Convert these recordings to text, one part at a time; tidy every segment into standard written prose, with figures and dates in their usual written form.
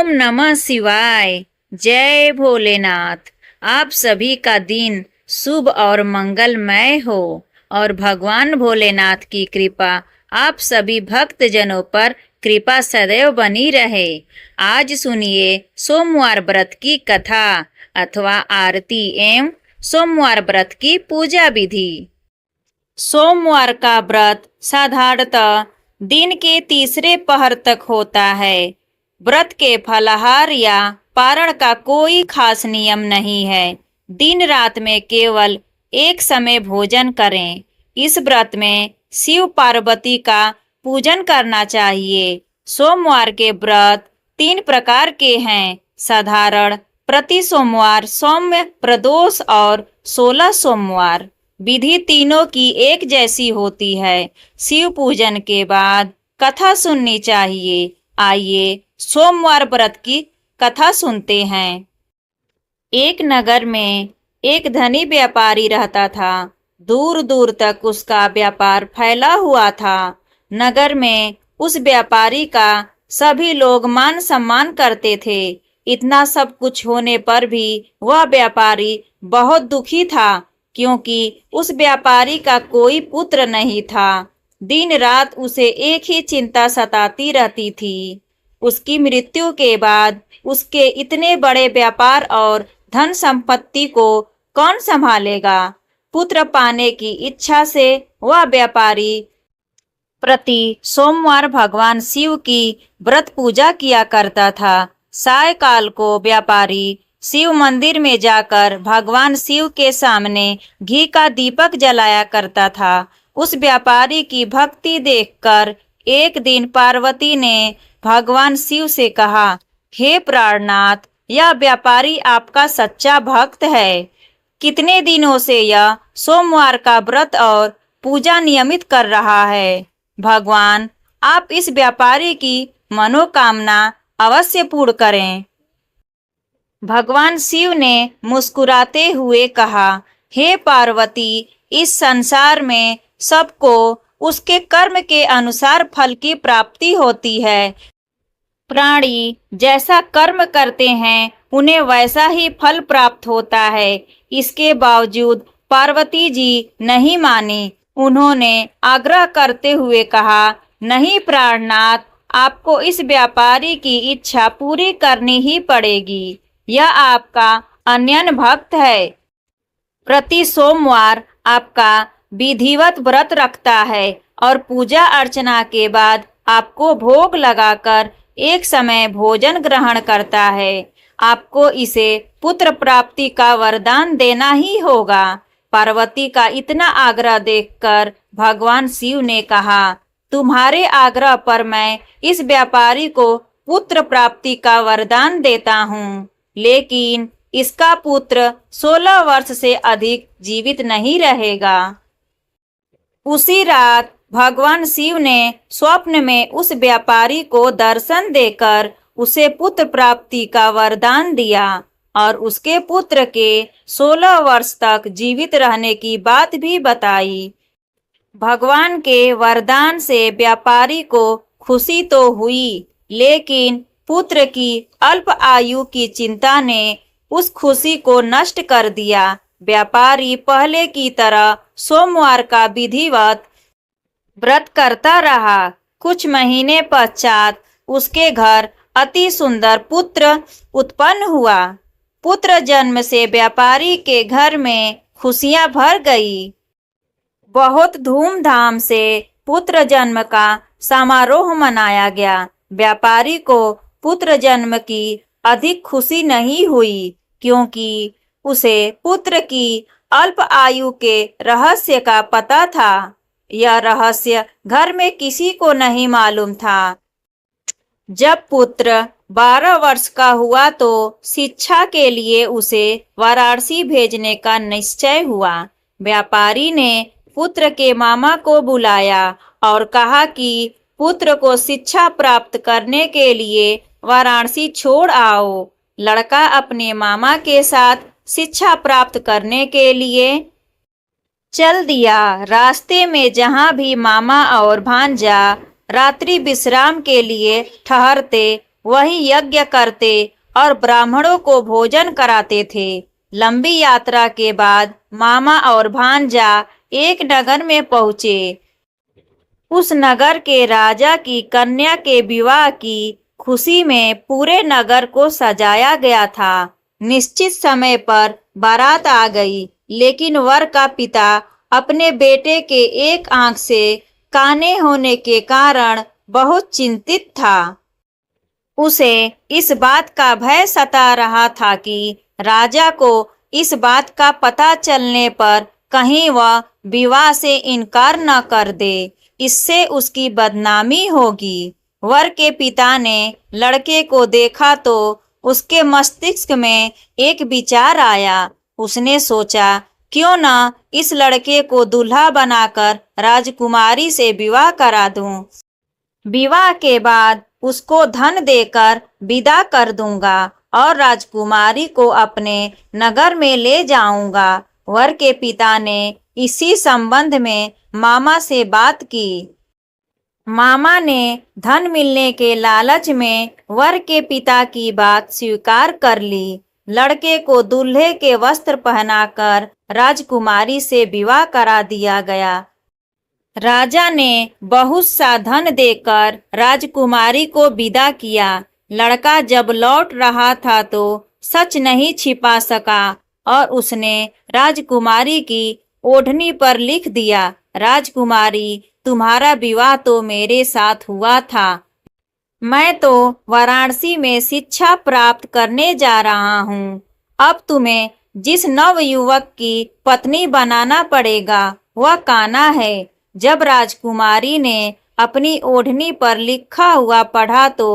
ओम नमः शिवाय। जय भोलेनाथ। आप सभी का दिन शुभ और मंगलमय हो और भगवान भोलेनाथ की कृपा आप सभी भक्त जनों पर कृपा सदैव बनी रहे। आज सुनिए सोमवार व्रत की कथा अथवा आरती एवं सोमवार व्रत की पूजा विधि। सोमवार का व्रत साधारणतः दिन के तीसरे पहर तक होता है। व्रत के फलाहार या पारण का कोई खास नियम नहीं है। दिन रात में केवल एक समय भोजन करें। इस व्रत में शिव पार्वती का पूजन करना चाहिए। सोमवार के व्रत 3 प्रकार के हैं: साधारण, प्रति सोमवार, सौम्य, प्रदोष और 16 सोमवार। विधि तीनों की एक जैसी होती है। शिव पूजन के बाद कथा सुननी चाहिए। आइए सोमवार व्रत की कथा सुनते हैं। एक नगर में एक धनी व्यापारी रहता था। दूर दूर तक उसका व्यापार फैला हुआ था। नगर में उस व्यापारी का सभी लोग मान सम्मान करते थे। इतना सब कुछ होने पर भी वह व्यापारी बहुत दुखी था, क्योंकि उस व्यापारी का कोई पुत्र नहीं था। दिन रात उसे एक ही चिंता सताती रहती थी। उसकी मृत्यु के बाद उसके इतने बड़े व्यापार और धन संपत्ति को कौन संभालेगा? पुत्र पाने की इच्छा से वह व्यापारी प्रति सोमवार भगवान शिव की व्रत पूजा किया करता था। सायकाल को व्यापारी शिव मंदिर में जाकर भगवान शिव के सामने घी का दीपक जलाया करता था। उस व्यापारी की भक्ति देखकर एक दिन पार्वती ने भगवान शिव से कहा, हे प्राणनाथ, यह व्यापारी आपका सच्चा भक्त है। कितने दिनों से यह सोमवार का व्रत और पूजा नियमित कर रहा है। भगवान, आप इस व्यापारी की मनोकामना अवश्य पूर्ण करें। भगवान शिव ने मुस्कुराते हुए कहा, हे पार्वती, इस संसार में सबको उसके कर्म के अनुसार फल की प्राप्ति होती है। प्राणी जैसा कर्म करते हैं उन्हें वैसा ही फल प्राप्त होता है। इसके बावजूद पार्वती जी नहीं मानी। उन्होंने आग्रह करते हुए कहा, नहीं प्राणनाथ, आपको इस व्यापारी की इच्छा पूरी करनी ही पड़ेगी। यह आपका अनन्य भक्त है। प्रति सोमवार आपका विधिवत व्रत रखता है और पूजा अर्चना के बाद आपको भोग लगाकर एक समय भोजन ग्रहण करता है। आपको इसे पुत्र प्राप्ति का वरदान देना ही होगा। पार्वती का इतना आग्रह देखकर भगवान शिव ने कहा, तुम्हारे आग्रह पर मैं इस व्यापारी को पुत्र प्राप्ति का वरदान देता हूँ, लेकिन इसका पुत्र 16 वर्ष से अधिक जीवित नहीं रहेगा। उसी रात भगवान शिव ने स्वप्न में उस व्यापारी को दर्शन देकर उसे पुत्र प्राप्ति का वरदान दिया और उसके पुत्र के 16 वर्ष तक जीवित रहने की बात भी बताई। भगवान के वरदान से व्यापारी को खुशी तो हुई, लेकिन पुत्र की अल्प आयु की चिंता ने उस खुशी को नष्ट कर दिया। व्यापारी पहले की तरह सोमवार का विधिवत व्रत करता रहा। कुछ महीने पश्चात उसके घर अति सुंदर पुत्र उत्पन्न हुआ। पुत्र जन्म से व्यापारी के घर में खुशियां भर गई। बहुत धूमधाम से पुत्र जन्म का समारोह मनाया गया। व्यापारी को पुत्र जन्म की अधिक खुशी नहीं हुई, क्योंकि उसे पुत्र की अल्प आयु के रहस्य का पता था। यह रहस्य घर में किसी को नहीं मालूम था। जब पुत्र 12 वर्ष का हुआ तो शिक्षा के लिए उसे वाराणसी भेजने का निश्चय हुआ। व्यापारी ने पुत्र के मामा को बुलाया और कहा कि पुत्र को शिक्षा प्राप्त करने के लिए वाराणसी छोड़ आओ। लड़का अपने मामा के साथ शिक्षा प्राप्त करने के लिए चल दिया। रास्ते में जहाँ भी मामा और भांजा रात्रि विश्राम के लिए ठहरते, वही यज्ञ करते और ब्राह्मणों को भोजन कराते थे। लंबी यात्रा के बाद मामा और भांजा एक नगर में पहुंचे। उस नगर के राजा की कन्या के विवाह की खुशी में पूरे नगर को सजाया गया था। निश्चित समय पर बारात आ गई, लेकिन वर का पिता अपने बेटे के एक आंख से काने होने के कारण बहुत चिंतित था। उसे इस बात का भय सता रहा था कि राजा को इस बात का पता चलने पर कहीं वह विवाह से इनकार न कर दे, इससे उसकी बदनामी होगी। वर के पिता ने लड़के को देखा तो उसके मस्तिष्क में एक विचार आया। उसने सोचा, क्यों न इस लड़के को दूल्हा बनाकर राजकुमारी से विवाह करा दूं। विवाह के बाद उसको धन देकर विदा कर दूंगा और राजकुमारी को अपने नगर में ले जाऊंगा। वर के पिता ने इसी संबंध में मामा से बात की। मामा ने धन मिलने के लालच में वर के पिता की बात स्वीकार कर ली। लड़के को दूल्हे के वस्त्र पहनाकर राजकुमारी से विवाह करा दिया गया। राजा ने बहुत सा धन देकर राजकुमारी को विदा किया। लड़का जब लौट रहा था तो सच नहीं छिपा सका और उसने राजकुमारी की ओढ़नी पर लिख दिया, राजकुमारी, तुम्हारा विवाह तो मेरे साथ हुआ था। मैं तो वाराणसी में शिक्षा प्राप्त करने जा रहा हूँ। अब तुम्हें जिस नवयुवक की पत्नी बनाना पड़ेगा वह कान्हा है। जब राजकुमारी ने अपनी ओढ़नी पर लिखा हुआ पढ़ा तो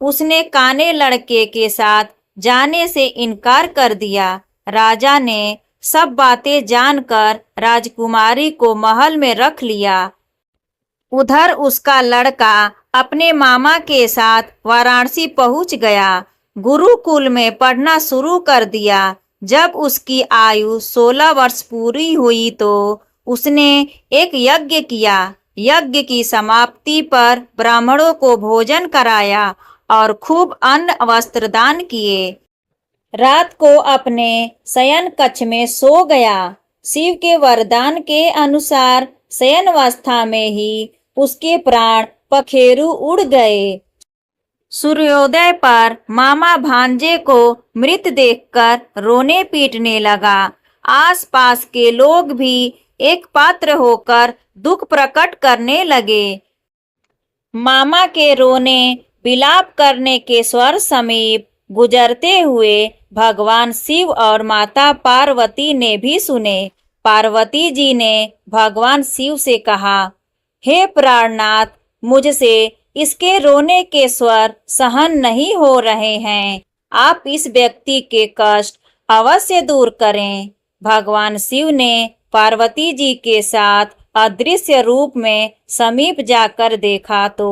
उसने काने लड़के के साथ जाने से इनकार कर दिया। राजा ने सब बातें जानकर राजकुमारी को महल में रख लिया। उधर उसका लड़का अपने मामा के साथ वाराणसी पहुंच गया। गुरुकुल में पढ़ना शुरू कर दिया। जब उसकी आयु 16 वर्ष पूरी हुई तो उसने एक यज्ञ किया। यज्ञ की समाप्ति पर ब्राह्मणों को भोजन कराया और खूब अन्न वस्त्र दान किए। रात को अपने शयन कक्ष में सो गया। शिव के वरदान के अनुसार शयनावस्था में ही उसके प्राण पखेरु उड़ गए। सूर्योदय पर मामा भांजे को मृत देखकर रोने पीटने लगा। आसपास के लोग भी एक पात्र होकर दुख प्रकट करने लगे। मामा के रोने विलाप करने के स्वर समीप गुजरते हुए भगवान शिव और माता पार्वती ने भी सुने। पार्वती जी ने भगवान शिव से कहा, हे प्राणनाथ, मुझसे इसके रोने के स्वर सहन नहीं हो रहे हैं। आप इस व्यक्ति के कष्ट अवश्य दूर करें। भगवान शिव ने पार्वती जी के साथ अदृश्य रूप में समीप जाकर देखा तो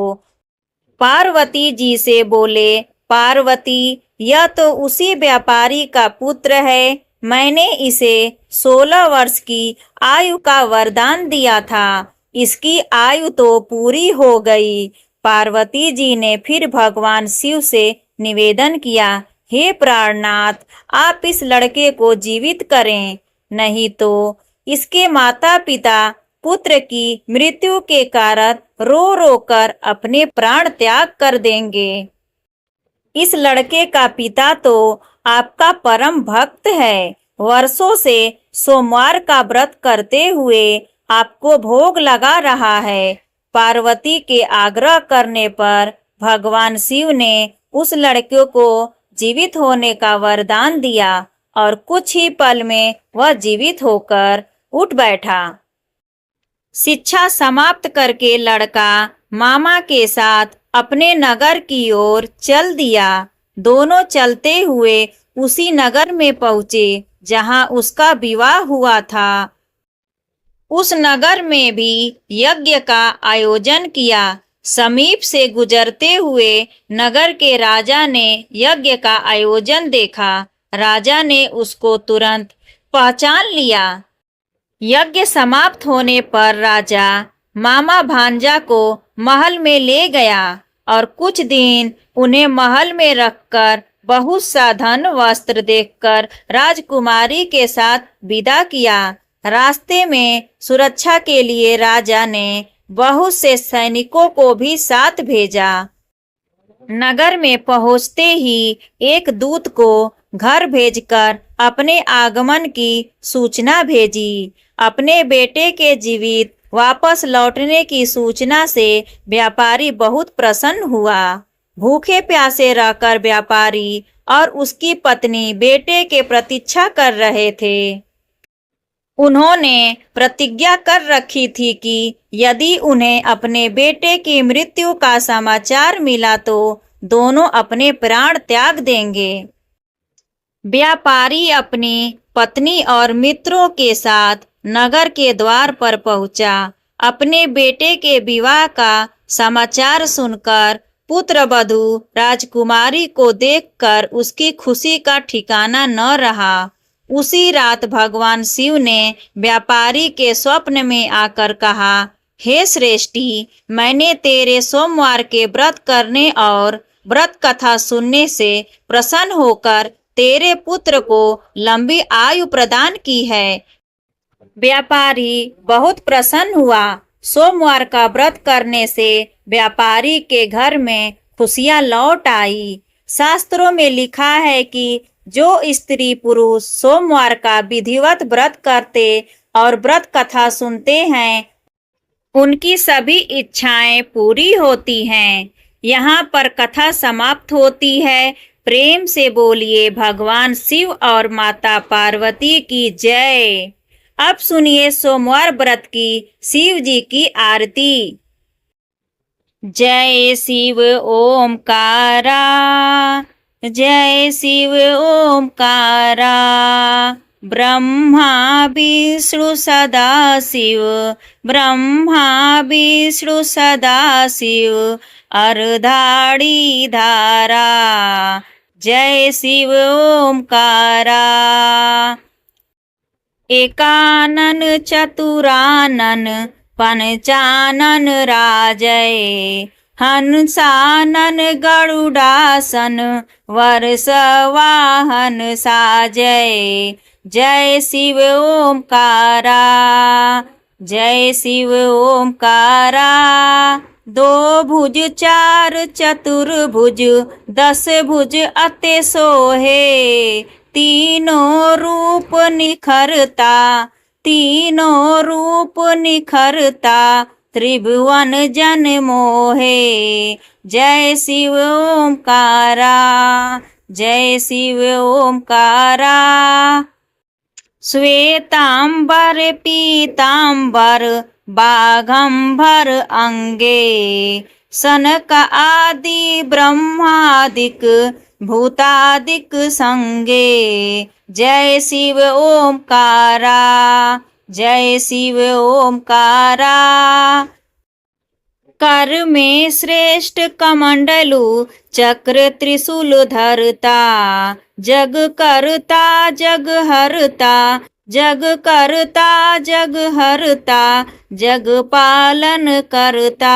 पार्वती जी से बोले, पार्वती, यह तो उसी व्यापारी का पुत्र है। मैंने इसे 16 वर्ष की आयु का वरदान दिया था। इसकी आयु तो पूरी हो गई। पार्वती जी ने फिर भगवान शिव से निवेदन किया, हे प्राणनाथ, आप इस लड़के को जीवित करें, नहीं तो इसके माता पिता पुत्र की मृत्यु के कारण रो रो कर अपने प्राण त्याग कर देंगे। इस लड़के का पिता तो आपका परम भक्त है। वर्षों से सोमवार का व्रत करते हुए आपको भोग लगा रहा है। पार्वती के आग्रह करने पर भगवान शिव ने उस लड़के को जीवित होने का वरदान दिया और कुछ ही पल में वह जीवित होकर उठ बैठा। शिक्षा समाप्त करके लड़का मामा के साथ अपने नगर की ओर चल दिया। दोनों चलते हुए उसी नगर में पहुंचे जहां उसका विवाह हुआ था। उस नगर में भी यज्ञ का आयोजन किया। समीप से गुजरते हुए नगर के राजा ने यज्ञ का आयोजन देखा। राजा ने उसको तुरंत पहचान लिया। यज्ञ समाप्त होने पर राजा मामा भांजा को महल में ले गया और कुछ दिन उन्हें महल में रखकर बहुत सा धन वस्त्र देकर राजकुमारी के साथ विदा किया। रास्ते में सुरक्षा के लिए राजा ने बहुत से सैनिकों को भी साथ भेजा। नगर में पहुंचते ही एक दूत को घर भेजकर अपने आगमन की सूचना भेजी। अपने बेटे के जीवित वापस लौटने की सूचना से व्यापारी बहुत प्रसन्न हुआ। भूखे प्यासे रहकर व्यापारी और उसकी पत्नी बेटे के प्रतीक्षा कर रहे थे। उन्होंने प्रतिज्ञा कर रखी थी कि यदि उन्हें अपने बेटे की मृत्यु का समाचार मिला तो दोनों अपने प्राण त्याग देंगे। व्यापारी अपनी पत्नी और मित्रों के साथ नगर के द्वार पर पहुंचा। अपने बेटे के विवाह का समाचार सुनकर पुत्र वधू राजकुमारी को देखकर उसकी खुशी का ठिकाना न रहा। उसी रात भगवान शिव ने व्यापारी के स्वप्न में आकर कहा, हे श्रेष्ठी, मैंने तेरे सोमवार के व्रत करने और व्रत कथा सुनने से प्रसन्न होकर तेरे पुत्र को लंबी आयु प्रदान की है। व्यापारी बहुत प्रसन्न हुआ। सोमवार का व्रत करने से व्यापारी के घर में खुशियां लौट आई। शास्त्रों में लिखा है कि जो स्त्री पुरुष सोमवार का विधिवत व्रत करते और व्रत कथा सुनते हैं, उनकी सभी इच्छाएं पूरी होती हैं। यहाँ पर कथा समाप्त होती है। प्रेम से बोलिए भगवान शिव और माता पार्वती की जय। अब सुनिए सोमवार व्रत की शिव जी की आरती। जय शिव ओमकारा, जय शिव ओमकारा, ब्रह्मा विष्णु सदा शिव, ब्रह्मा विष्णु सदा शिव, अर्धाड़ी धारा। जय शिव ओमकारा। एकानन चतुरानन पंचानन राजय, हंसानन गरुडासन वर्षवाहन साजय। जय शिव ओमकारा, जय शिव ओमकारा। दो भुज चार चतुर्भुज, 10 भुज अते सोहे, तीनों रूप निखरता, तीनों रूप निखरता, त्रिभुवन जन मोहे। जय शिव ओमकारा, जय शिव ओमकारा। श्वेतांबर पीतांबर बाघंबर अंगे, सनक आदि ब्रह्मादिक भूतादिक संगे। जय शिव ओमकारा, जय शिव ओमकारा। कर में श्रेष्ठ कमंडलु चक्र त्रिशूल धरता, जग करता जग हरता, जग करता जग हरता, जग पालन करता।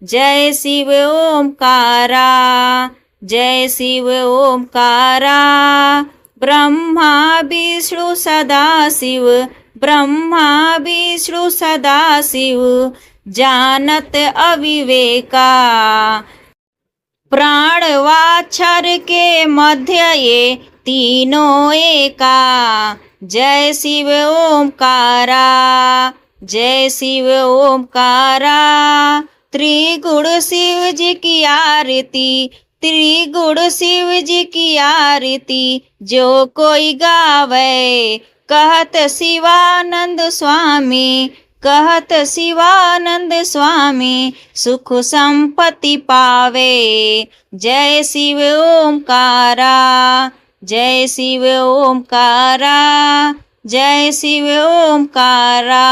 जय शिव ओमकारा, जय शिव ओमकारा। ब्रह्मा विष्णु सदा शिव, ब्रह्मा विष्णु सदा शिव, जानत अविवेका। प्राण वाक्षर के मध्य ये तीनों एका। जय शिव ओमकारा, जय शिव ओमकारा। त्रिगुण शिव जी की आरती, त्रिगुण शिव जी की आरती, जो कोई गावे, कहत शिवानंद स्वामी, कहत शिवानंद स्वामी, सुख संपत्ति पावे। जय शिव ओमकारा, जय शिव ओमकारा, जय शिव ओमकारा।